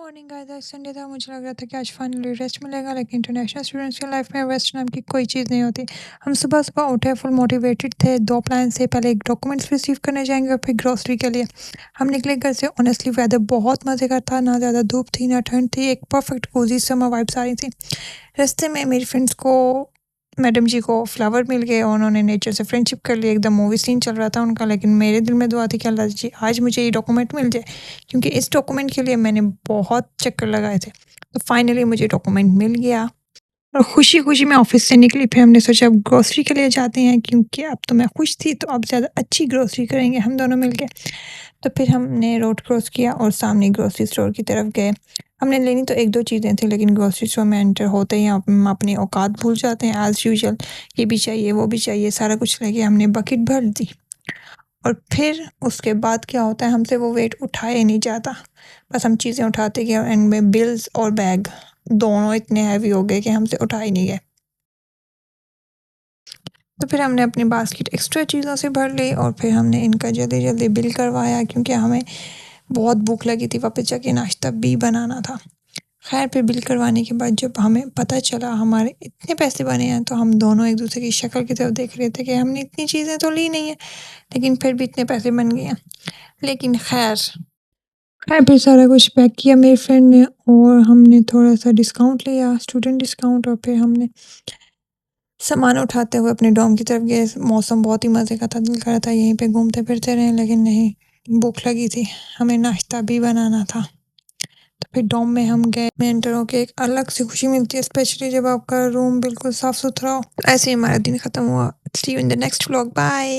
Morning guys, आज Sunday था। मुझे लग रहा था कि आज फाइनली रेस्ट मिलेगा, लेकिन इंटरनेशनल स्टूडेंट्स की लाइफ में रेस्ट नाम की कोई चीज़ नहीं होती। हम सुबह सुबह उठे, फुल मोटिवेटेड थे। दो प्लान से, पहले एक डॉक्यूमेंट्स रिसीव करने जाएंगे और फिर ग्रोसरी के लिए हम निकले घर से। ऑनेस्टली वेदर बहुत मज़े का था, ना ज़्यादा धूप थी ना ठंड थी, एक परफेक्ट कोजी समर वाइब्स आ रही थी। रास्ते में मेरी फ्रेंड्स को, मैडम जी को फ्लावर मिल गए और उन्होंने नेचर से फ्रेंडशिप कर ली। एकदम मूवी सीन चल रहा था उनका, लेकिन मेरे दिल में दुआ थी कि अल्लाह जी आज मुझे ये डॉक्यूमेंट मिल जाए, क्योंकि इस डॉक्यूमेंट के लिए मैंने बहुत चक्कर लगाए थे। तो फाइनली मुझे डॉक्यूमेंट मिल गया और खुशी-खुशी मैं ऑफ़िस से निकली। फिर हमने सोचा अब ग्रोसरी के लिए जाते हैं, क्योंकि अब तो मैं खुश थी, तो अब ज़्यादा अच्छी ग्रोसरी करेंगे हम दोनों मिलके। तो फिर हमने रोड क्रॉस किया और सामने ग्रोसरी स्टोर की तरफ गए। हमने लेनी तो 1-2 चीज़ें थी, लेकिन ग्रोसरी स्टोर में एंटर होते ही हम अपनी औकात भूल जाते हैं एज़ यूजुअल। ये भी चाहिए, वो भी चाहिए, सारा कुछ लेके हमने बकेट भर दी। और फिर उसके बाद क्या होता है, हमसे वो वेट उठाया ही नहीं जाता। बस हम चीज़ें उठाते गए और एंड में बिल्स और बैग दोनों इतने हैवी हो गए कि हमसे उठा ही नहीं गए। तो फिर हमने अपनी बास्केट एक्स्ट्रा चीज़ों से भर ली और फिर हमने इनका जल्दी-जल्दी बिल करवाया, क्योंकि हमें बहुत भूख लगी थी, वापस जाके नाश्ता भी बनाना था। खैर फिर बिल करवाने के बाद जब हमें पता चला हमारे इतने पैसे बने हैं, तो हम दोनों एक दूसरे की शक्ल की तरफ देख रहे थे कि हमने इतनी चीज़ें तो ली नहीं है, लेकिन फिर भी इतने पैसे बन गए हैं। लेकिन खैर फिर सारा कुछ पैक किया मेरे फ्रेंड ने और हमने थोड़ा-सा डिस्काउंट लिया, स्टूडेंट डिस्काउंट, और फिर हमने सामान उठाते हुए अपने डॉर्म की तरफ गए। मौसम बहुत ही मज़े का था, दिल कर रहा था यहीं पे घूमते फिरते रहें, लेकिन नहीं, भूख लगी थी, हमें नाश्ता भी बनाना था। तो फिर डॉम में हम गए। में एंटर होके एक अलग सी खुशी मिलती है, स्पेशली जब आपका रूम बिल्कुल साफ-सुथरा हो। तो ऐसे ही हमारा दिन खत्म हुआ। See you in the next vlog, bye.